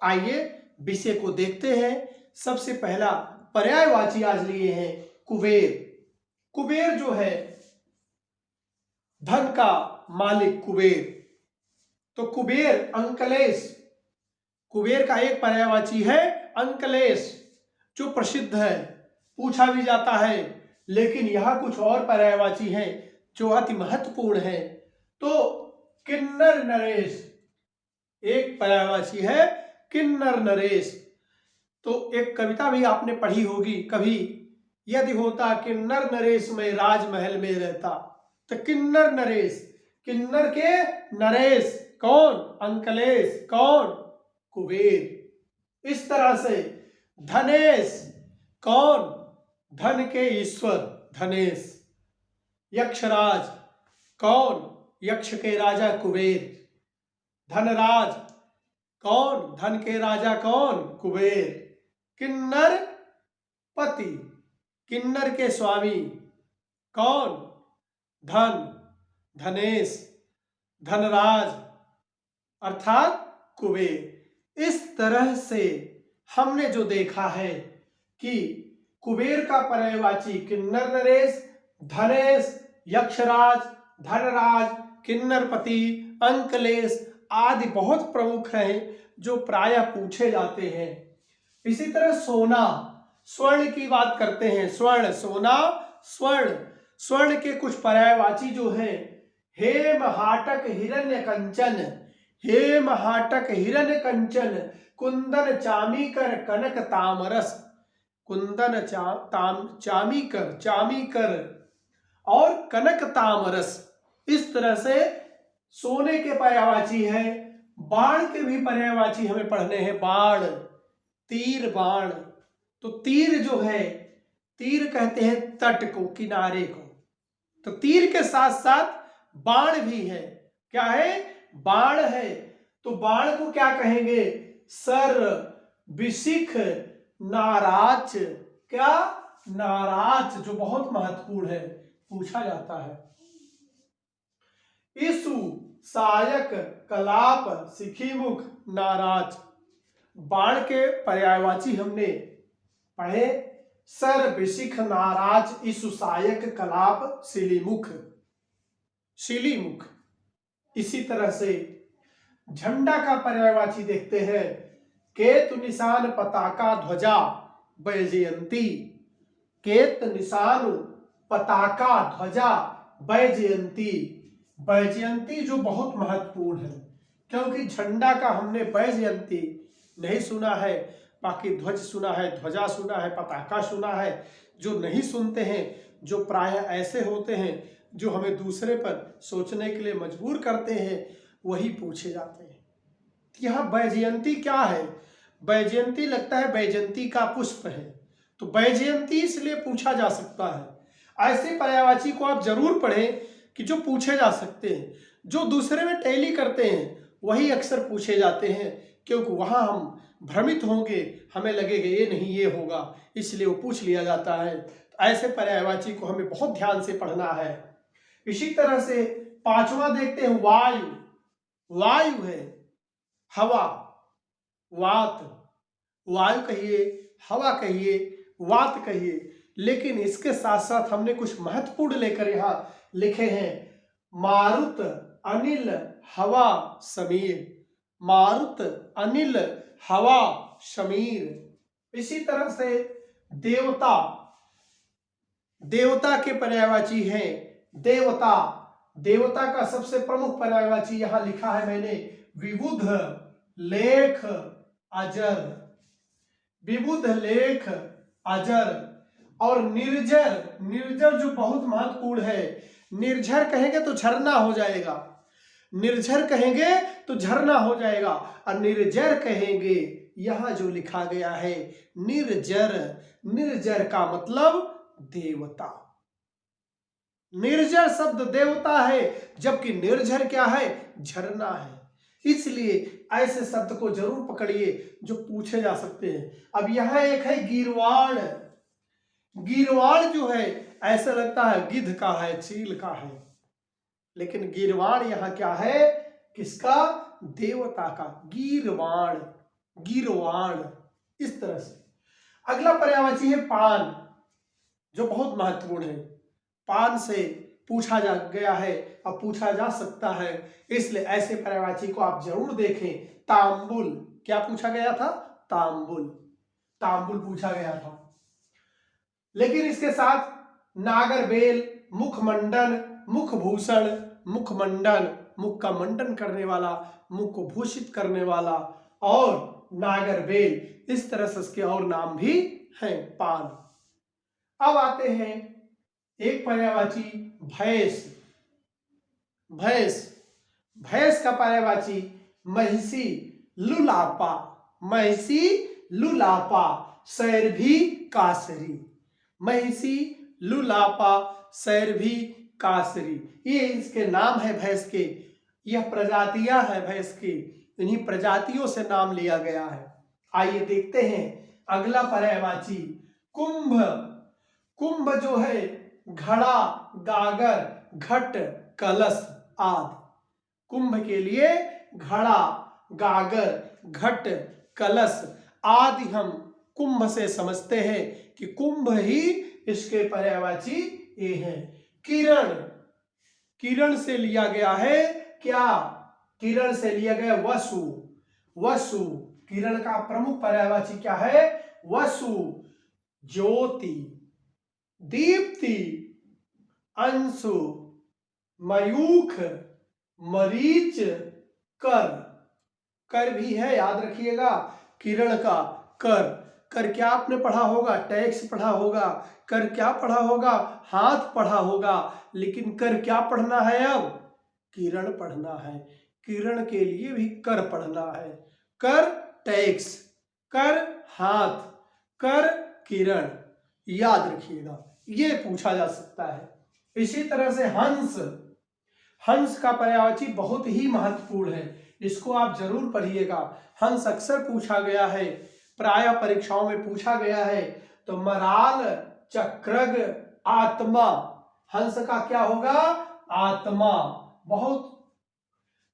आइए विषय को देखते हैं। सबसे पहला पर्यायवाची आज लिए हैं कुबेर। कुबेर जो है धन का मालिक कुबेर। तो कुबेर अंकलेश, कुबेर का एक पर्यायवाची है अंकलेश जो प्रसिद्ध है, पूछा भी जाता है। लेकिन यहाँ कुछ और पर्यायवाची हैं जो अति महत्वपूर्ण है। तो किन्नर नरेश एक पर्यायवाची है किन्नर नरेश। तो एक कविता भी आपने पढ़ी होगी कभी, यदि होता किन्नर नरेश में राजमहल में रहता। तो किन्नर नरेश, किन्नर के नरेश कौन? अंकलेश कौन? कुबेर। इस तरह से धनेश कौन? धन के ईश्वर धनेश। यक्षराज कौन? यक्ष के राजा कुबेर। धनराज कौन? धन के राजा कौन? कुबेर। किन्नर पति, किन्नर के स्वामी कौन? धन, धनेश, धनराज अर्थात कुबेर। इस तरह से हमने जो देखा है कि कुबेर का पर्यायवाची किन्नर नरेश, धनेश, यक्षराज, धनराज, किन्नरपति, अंकलेश आदि बहुत प्रमुख हैं जो प्रायः पूछे जाते हैं। इसी तरह सोना, स्वर्ण की बात करते हैं। स्वर्ण, सोना, स्वर्ण। स्वर्ण के कुछ पर्यायवाची जो हैं हेम हाटक हिरण्य कंचन, हेम हाटक हिरण्य कंचन, कुंदन चामीकर कनक तामरस, कुंदन चामीकर, चामीकर और कनक तामरस। इस तरह से सोने के पर्यायवाची है। बाण के भी पर्यायवाची हमें पढ़ने हैं। बाण, तीर, बाण। तो तीर जो है, तीर कहते हैं तट को, किनारे को। तो तीर के साथ साथ बाण भी है। क्या है? बाण है। तो बाण को क्या कहेंगे? सर, विशिख, नाराच। क्या? नाराच, जो बहुत महत्वपूर्ण है, पूछा जाता है। ईसु, सायक, कलाप, सिखीमुख, नाराज। बाण के पर्यायवाची हमने पढ़े सर, विशिख, नाराज, ईसु, सायक, कलाप, शिलीमुख, शिलीमुख। इसी तरह से झंडा का पर्यायवाची देखते हैं। केत निशान, पताका, ध्वजा, वैजयंती। केत निशान, पताका, ध्वजा, वैजयंती। वैजयंती जो बहुत महत्वपूर्ण है, क्योंकि झंडा का हमने वैजयंती नहीं सुना है, बाकी ध्वज सुना है, ध्वजा सुना है, पताका सुना है। जो नहीं सुनते हैं, जो प्रायः ऐसे होते हैं जो हमें दूसरे पर सोचने के लिए मजबूर करते हैं, वही पूछे जाते हैं। यहाँ वैजयंती क्या है? वैजयंती लगता है वैजयंती का पुष्प है, तो वैजयंती इसलिए पूछा जा सकता है। ऐसे पर्यायवाची को आप जरूर पढ़ें कि जो पूछे जा सकते हैं। जो दूसरे में टैली करते हैं वही अक्सर पूछे जाते हैं, क्योंकि वहाँ हम भ्रमित होंगे, हमें लगेगा ये नहीं ये होगा, इसलिए वो पूछ लिया जाता है। तो ऐसे पर्यायवाची को हमें बहुत ध्यान से पढ़ना है। इसी तरह से पांचवा देखते हैं वायु। वायु है हवा, वात। वायु कहिए, हवा कहिए, वात कहिए। लेकिन इसके साथ साथ हमने कुछ महत्वपूर्ण लेकर यहाँ लिखे हैं। मारुत, अनिल, हवा, समीर। मारुत, अनिल, हवा, समीर। इसी तरह से देवता, देवता के पर्यायवाची हैं देवता। देवता का सबसे प्रमुख पर्यायवाची यहां लिखा है मैंने, विबुध, लेख, अजर। विबुध, लेख, अजर। और निर्जर, निर्जर जो बहुत महत्वपूर्ण है। निर्झर कहेंगे तो झरना हो जाएगा, निर्झर कहेंगे तो झरना हो जाएगा, और निर्जर कहेंगे, यहां जो लिखा गया है निर्जर। निर्जर का मतलब देवता। निर्जर शब्द देवता है, जबकि निर्झर क्या है? झरना है। इसलिए ऐसे शब्द को जरूर पकड़िए जो पूछे जा सकते हैं। अब यहां एक है गीरवाण। गीरवाण जो है ऐसा लगता है गिद्ध का है, चील का है, लेकिन गीरवाण यहां क्या है? किसका? देवता का। गीरवाण गिरवाण, इस तरह से। अगला पर्यायवाची है पान, जो बहुत महत्वपूर्ण है। पान से पूछा जा गया है, अब पूछा जा सकता है, इसलिए ऐसे पर्यायवाची को आप जरूर देखें। तांबुल, क्या पूछा गया था? तांबुल, तांबुल पूछा गया था। लेकिन इसके साथ नागरबेल, मुखमंडन, मुखभूषण, मुखमंडन, मुख का मंडन करने वाला, मुख को भूषित करने वाला, और नागरबेल, इस तरह से इसके और नाम भी हैं पान। अब आते हैं एक पर्यायवाची भैंस। भैंस, भैंस का पर्यायवाची महिषी लुलापा, महिषी लुलापा, सैरभी कासरी, महिषी लुलापा, सैरभी कासरी, ये इसके नाम है भैंस के। यह प्रजातियां है भैंस की, इन्हीं प्रजातियों से नाम लिया गया है। आइए देखते हैं अगला पर्यायवाची कुंभ। कुंभ जो है घड़ा, गागर, घट, कलश आदि। कुंभ के लिए घड़ा, गागर, घट, कलश आदि हम कुंभ से समझते हैं कि कुंभ ही इसके पर्यायवाची ये है। किरण, किरण से लिया गया है क्या? किरण से लिया गया वसु, वसु, किरण का प्रमुख पर्यायवाची क्या है? वसु। ज्योति, दीप्ति, अंशु, मयूख, मरीच, कर, कर भी है, याद रखिएगा। किरण का कर, कर क्या आपने पढ़ा होगा? टैक्स पढ़ा होगा। कर क्या पढ़ा होगा? हाथ पढ़ा होगा। लेकिन कर क्या पढ़ना है अब? किरण पढ़ना है। किरण के लिए भी कर पढ़ना है। कर टैक्स, कर हाथ, कर किरण, याद रखिएगा, ये पूछा जा सकता है। इसी तरह से हंस, हंस का पर्यायवाची बहुत ही महत्वपूर्ण है, इसको आप जरूर पढ़िएगा। हंस अक्सर पूछा गया है, प्राय परीक्षाओं में पूछा गया है। तो मराल, चक्रग, आत्मा, हंस का क्या होगा? आत्मा, बहुत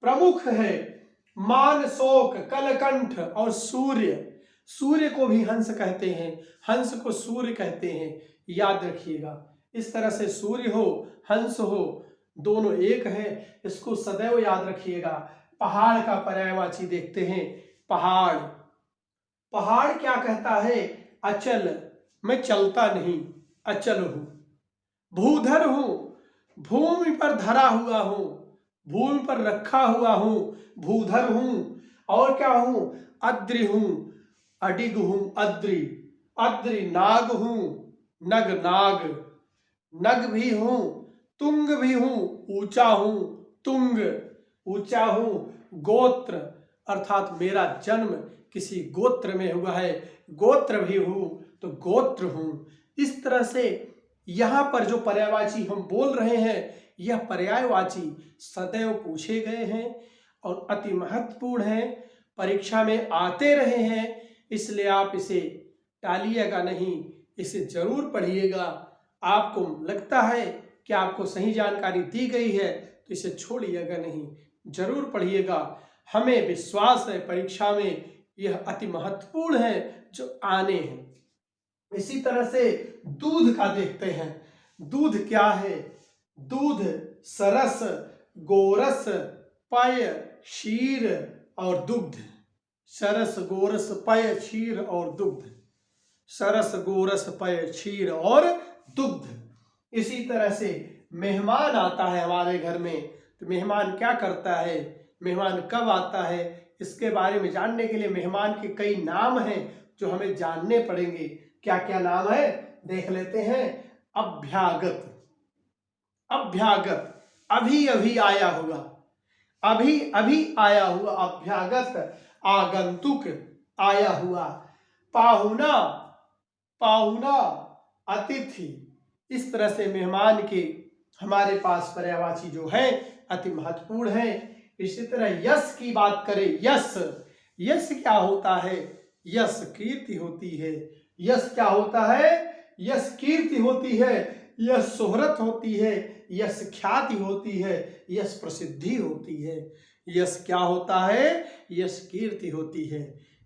प्रमुख है। मान, शोक, कलकंठ और सूर्य, सूर्य को भी हंस कहते हैं, हंस को सूर्य कहते हैं, याद रखिएगा। इस तरह से सूर्य हो, हंस हो, दोनों एक हैं, इसको सदैव याद रखिएगा। पहाड़ का पर्यायवाची देखते हैं। पहाड़, पहाड़ क्या कहता है? अचल, मैं चलता नहीं, अचल हूं। भूधर हूं, भूमि पर धरा हुआ हूं, भूमि पर रखा हुआ हूं, भूधर हूं। और क्या हूं? अद्रि हूं, अडिग हूं, अद्रि, अद्रि। नाग हूं, नग, नाग, नग भी हूं, तुंग भी हूं, ऊंचा हूं, तुंग, ऊंचा हूं। गोत्र, अर्थात मेरा जन्म किसी गोत्र में हुआ है, गोत्र भी हूं, तो गोत्र हूं। इस तरह से यहां पर जो पर्यायवाची हम बोल रहे हैं, यह पर्यायवाची सदैव पूछे गए हैं और अति महत्वपूर्ण हैं, परीक्षा में आते रहे हैं, इसलिए आप इसे टालिएगा नहीं, इसे जरूर पढ़िएगा। आपको लगता है कि आपको सही जानकारी दी गई है तो इसे छोड़िएगा नहीं, जरूर पढ़िएगा। हमें विश्वास है परीक्षा में यह अति महत्वपूर्ण है जो आने हैं। इसी तरह से दूध का देखते हैं। दूध क्या है? दूध सरस, गोरस, पय, क्षीर और दुग्ध। सरस, गोरस, पय, क्षीर और दुग्ध। सरस, गोरस, पय, क्षीर और दुग्ध। इसी तरह से मेहमान आता है हमारे घर में, तो मेहमान क्या करता है, मेहमान कब आता है, इसके बारे में जानने के लिए मेहमान के कई नाम हैं जो हमें जानने पड़ेंगे। क्या क्या नाम है देख लेते हैं। अभ्यागत, अभ्यागत, अभी अभी आया हुआ, अभी अभी आया हुआ अभ्यागत। आगंतुक, आया हुआ। पाहुना, पाहुना, अतिथि। इस तरह से मेहमान के हमारे पास पर्यायवाची जो है अति महत्वपूर्ण है। इसी तरह यश की बात करें, यश, यश क्या होता है? यश कीर्ति होती है। यश क्या होता है? यश कीर्ति होती है, यश शोहरत होती है, यश ख्याति होती है, यश प्रसिद्धि होती है। यश क्या होता है? यश कीर्ति होती है।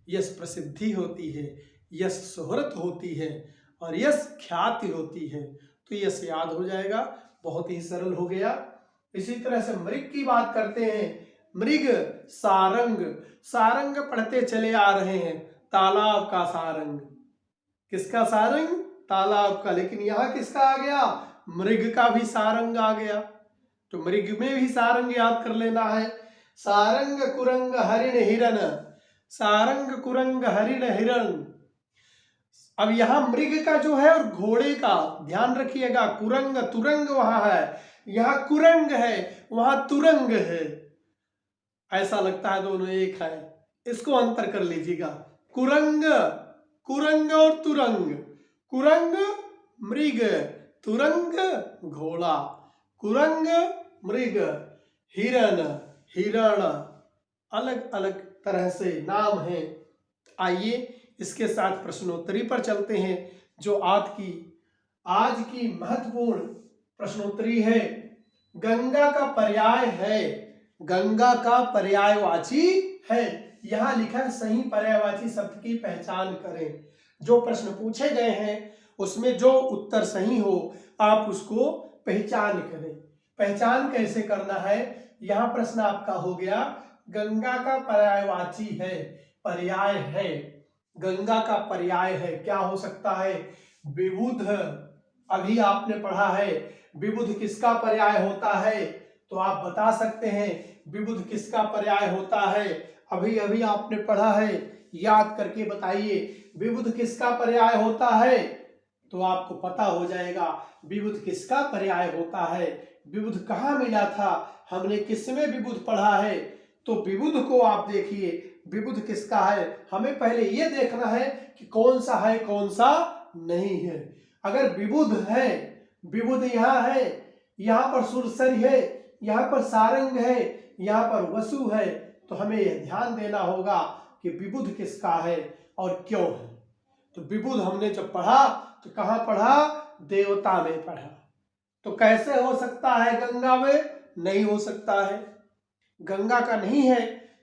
यश प्रसिद्धि होती है, यश शोहरत होती है और यश ख्याति होती है। तो यश याद हो जाएगा, बहुत ही सरल हो गया। इसी तरह से मृग की बात करते हैं। मृग सारंग, सारंग पढ़ते चले आ रहे हैं, तालाब का सारंग। किसका सारंग? तालाब का। लेकिन यहाँ किसका आ गया? मृग का भी सारंग आ गया। तो मृग में भी सारंग याद कर लेना है। सारंग कुरंग हरिण हिरण, सारंग कुरंग हरिण हिरण। अब यहाँ मृग का जो है और घोड़े का ध्यान रखिएगा। कुरंग तुरंग वहां है, यहाँ कुरंग है, वहां तुरंग है। ऐसा लगता है दोनों एक है, इसको अंतर कर लीजिएगा। कुरंग, कुरंग और तुरंग। कुरंग मृग, तुरंग घोड़ा। कुरंग मृग, हिरण हिरण। अलग अलग तरह से नाम है। आइए इसके साथ प्रश्नोत्तरी पर चलते हैं, जो आज की महत्वपूर्ण प्रश्नोत्तरी है। गंगा का पर्याय है, गंगा का पर्यायवाची है। यहां लिखा है सही पर्यायवाची शब्द की पहचान करें। जो प्रश्न पूछे गए हैं उसमें जो उत्तर सही हो आप उसको पहचान करें। पहचान कैसे करना है? यहां प्रश्न आपका हो गया, गंगा का पर्यायवाची है, पर्याय है। गंगा का पर्याय है, क्या हो सकता है? विबुध। अभी आपने पढ़ा है विबुध किसका पर्याय होता है, तो आप बता सकते हैं विबुध किसका पर्याय होता है। अभी अभी आपने पढ़ा है, याद करके बताइए विबुध किसका पर्याय होता है, तो आपको पता हो जाएगा विबुध किसका पर्याय होता है। विबुध कहाँ मिला था, हमने किसमें विबुध पढ़ा है, तो विबुध को आप देखिए विबुध किसका है। हमें पहले ये देखना है कि कौन सा है कौन सा नहीं है। अगर विबुध है, विबुध यहाँ है, यहाँ पर सुरसरी है, यहाँ पर सारंग है, यहाँ पर वसु है, तो हमें यह ध्यान देना होगा कि विबुध किसका है और क्यों है। तो विबुध हमने जब पढ़ा तो कहाँ पढ़ा? देवता में पढ़ा। तो कैसे हो सकता है गंगा में? नहीं हो सकता है, गंगा का नहीं है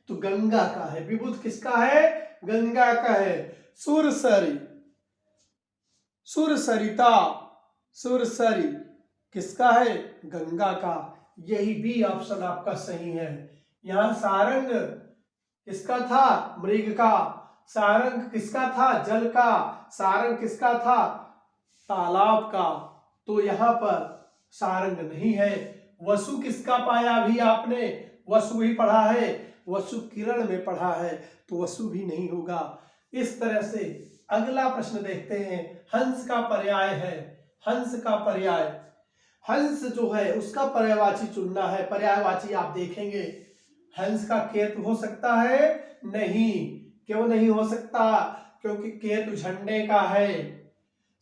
तो गंगा का है। विबुध किसका है? गंगा का है। सुरसरी, सुरसरिता, सुरसरी किसका है? गंगा का। यही बी ऑप्शन आपका सही है। यहां सारंग किसका था? मृग का। सारंग किसका था? जल का। सारंग किसका था? तालाब का। तो यहाँ पर सारंग नहीं है। वसु किसका पाया? अभी आपने वसु ही पढ़ा है, वसु किरण में पढ़ा है, तो वसु भी नहीं होगा। इस तरह से अगला प्रश्न देखते हैं। हंस का पर्याय है, हंस का पर्याय। हंस जो है उसका पर्यायवाची चुनना है। पर्यायवाची आप देखेंगे, हंस का केतु हो सकता है? नहीं। क्यों नहीं हो सकता? क्योंकि केतु झंडे का है।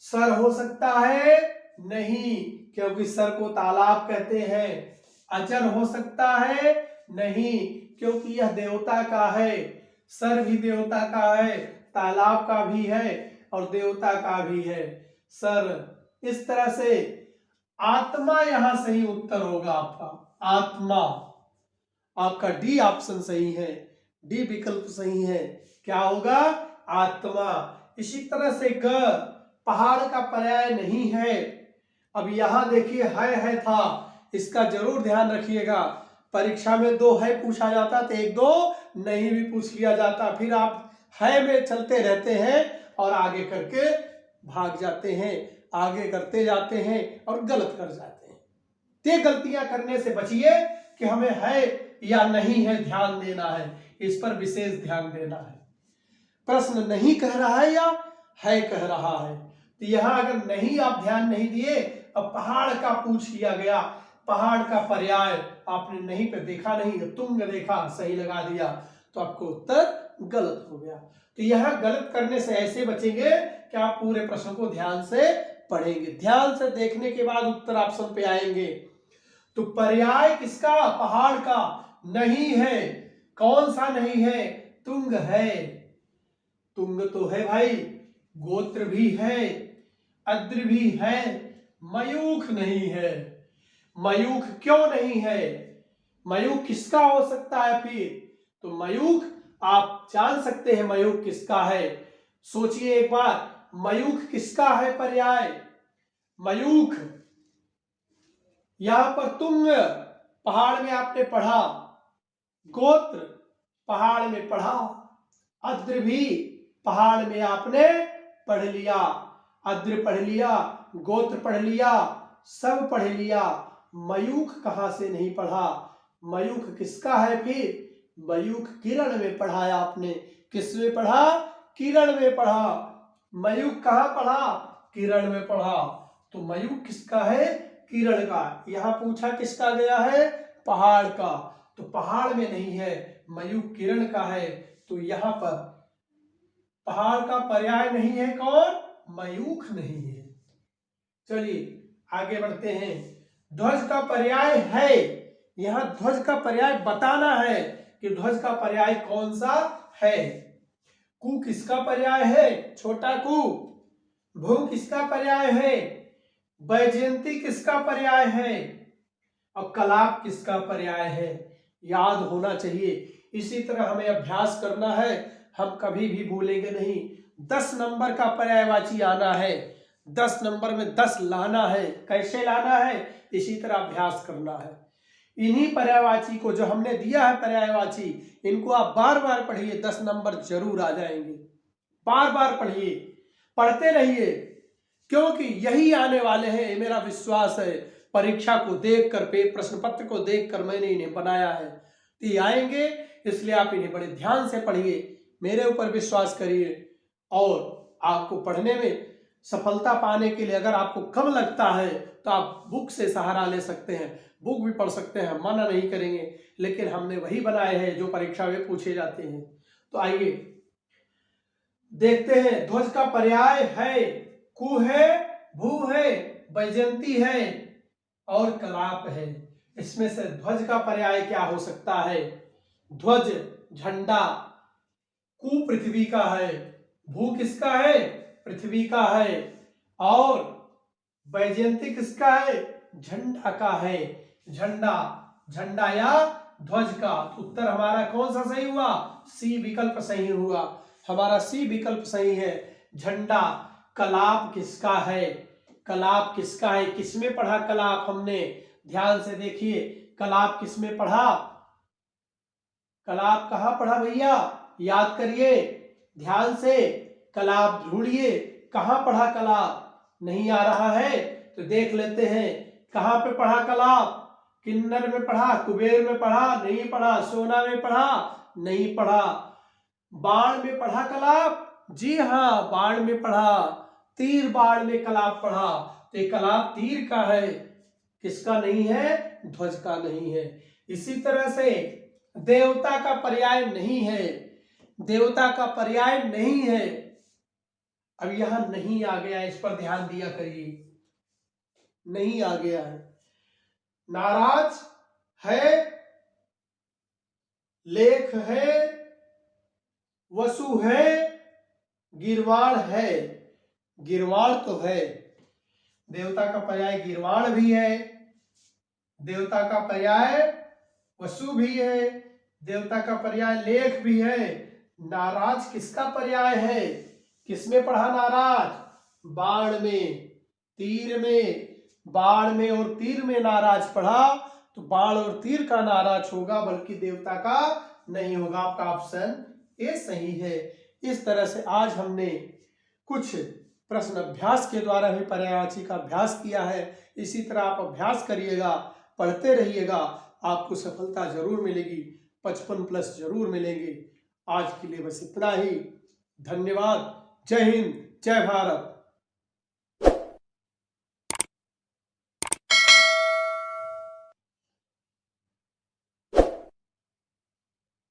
सर हो सकता है? नहीं, क्योंकि सर को तालाब कहते हैं। अजर हो सकता है? नहीं, क्योंकि यह देवता का है। सर भी देवता का है, तालाब का भी है और देवता का भी है सर। इस तरह से आत्मा यहां सही उत्तर होगा आपका। आत्मा, आपका डी ऑप्शन सही है, डी विकल्प सही है। क्या होगा? आत्मा। इसी तरह से ग, पहाड़ का पर्याय नहीं है। अब यहां देखिए है था, इसका जरूर ध्यान रखिएगा। परीक्षा में 2 है पूछा जाता तो 1-2 नहीं भी पूछ लिया जाता, फिर आप है में चलते रहते हैं और आगे करके भाग जाते हैं, आगे करते जाते हैं और गलत कर जाते हैं। ते गलतियां करने से बचिए कि हमें है या नहीं है ध्यान देना है, इस पर विशेष ध्यान देना है। प्रश्न नहीं कह रहा है या है कह रहा है, तो यहां अगर नहीं आप ध्यान नहीं दिए, अब पहाड़ का पूछ लिया गया, पहाड़ का पर्याय आपने नहीं पे देखा, नहीं तुंग देखा, सही लगा दिया, तो आपको उत्तर गलत हो गया। तो यह गलत करने से ऐसे बचेंगे कि आप पूरे प्रश्न को ध्यान से पढ़ेंगे, ध्यान से देखने के बाद उत्तर ऑप्शन पे आएंगे। तो पर्याय किसका? पहाड़ का नहीं है। कौन सा नहीं है? तुंग है। तुंग तो है भाई, गोत्र भी है, अद्र भी है, मयूख नहीं है। मयूख क्यों नहीं है? मयूख किसका हो सकता है फिर? तो मयूख आप जान सकते हैं मयूख किसका है। सोचिए एक बार, मयूख किसका है पर्याय? मयूख, यहां पर तुंग पहाड़ में आपने पढ़ा, गोत्र पहाड़ में पढ़ा, अद्र भी पहाड़ में आपने पढ़ लिया। अद्र पढ़ लिया, गोत्र पढ़ लिया, सब पढ़ लिया। मयूख कहां से नहीं पढ़ा? मयूख किसका है फिर? मयूख किरण में पढ़ा है आपने। किस में पढ़ा? किरण में पढ़ा। मयूख कहां पढ़ा? किरण में पढ़ा। तो मयूख किसका है? किरण का। यहां पूछा किसका गया है? पहाड़ का। तो पहाड़ में नहीं है, मयूख किरण का है। तो यहां पर पहाड़ का पर्याय नहीं है कौन? मयूख नहीं है। चलिए आगे बढ़ते हैं। ध्वज का पर्याय है, यहां ध्वज का पर्याय बताना है कि ध्वज का पर्याय कौन सा है। कु किसका पर्याय है? छोटा कु। भू किसका पर्याय है? वैजयंती किसका पर्याय है? और कलाप किसका पर्याय है? याद होना चाहिए। इसी तरह हमें अभ्यास करना है, हम कभी भी भूलेंगे नहीं। 10 नंबर का पर्यायवाची आना है, 10 नंबर में 10 लाना है। कैसे लाना है? इसी तरह अभ्यास करना है। इन्हीं पर्यायवाची को जो हमने दिया है पर्यायवाची, इनको आप बार बार पढ़िए, 10 नंबर जरूर आ जाएंगे। बार बार पढ़िए, पढ़ते रहिए, क्योंकि यही आने वाले हैं, ये मेरा विश्वास है। परीक्षा को देखकर, प्रश्न पत्र को देखकर मैंने इन्हें बनाया है। तो ये आएंगे, इसलिए आप इन्हें बड़े ध्यान से पढ़िए, मेरे ऊपर विश्वास करिए। और आपको पढ़ने में सफलता पाने के लिए अगर आपको कम लगता है तो आप बुक से सहारा ले सकते हैं, बुक भी पढ़ सकते हैं, मना नहीं करेंगे। लेकिन हमने वही बनाए हैं जो परीक्षा में पूछे जाते हैं। तो आइए देखते हैं। ध्वज का पर्याय है, कु है, भू है, वैजयंती है और कलाप है। इसमें से ध्वज का पर्याय क्या हो सकता है? ध्वज झंडा, कु पृथ्वी का है, भू किसका है? पृथ्वी का है, और वैजयंती किसका है? झंडा का है। झंडा, झंडा या ध्वज का। उत्तर हमारा कौन सा सही हुआ? सी विकल्प सही हुआ, हमारा सी विकल्प सही है, झंडा। कलाप किसका है? कलाप किसका है? किसमें पढ़ा कलाप हमने? ध्यान से देखिए, कलाप किसमें पढ़ा? कलाप कहां पढ़ा भैया? याद करिए ध्यान से, कलाप ढूंढिए, कहां पढ़ा कलाप? नहीं आ रहा है तो देख लेते हैं, कहां पे पढ़ा कलाप? किन्नर में पढ़ा, कुबेर में पढ़ा, नहीं पढ़ा, सोना में पढ़ा, नहीं पढ़ा, बाण में पढ़ा कलाप? जी हाँ, बाण में पढ़ा, तीर बाण में कलाप पढ़ा। तो ये कलाप तीर का है, किसका नहीं है? ध्वज का नहीं है। इसी तरह से देवता का पर्याय नहीं है, देवता का पर्याय नहीं है। अब यहां नहीं आ गया, इस पर ध्यान दिया करिए, नहीं आ गया है। नाराज है, लेख है, वसु है, गिरवाण है। गिरवाण तो है, देवता का पर्याय गिरवाण भी है, देवता का पर्याय वसु भी है, देवता का पर्याय लेख भी है। नाराज किसका पर्याय है? किसमें पढ़ा नाराज? बाण में, तीर में, बाण में और तीर में नाराज पढ़ा, तो बाण और तीर का नाराज होगा, बल्कि देवता का नहीं होगा। आपका ऑप्शन ए सही है। इस तरह से आज हमने कुछ प्रश्न अभ्यास के द्वारा भी पर्यायवाची का अभ्यास किया है। इसी तरह आप अभ्यास करिएगा, पढ़ते रहिएगा, आपको सफलता जरूर मिलेगी, 55+ जरूर मिलेंगे। आज के लिए बस इतना ही। धन्यवाद। जय हिंद, जय भारत।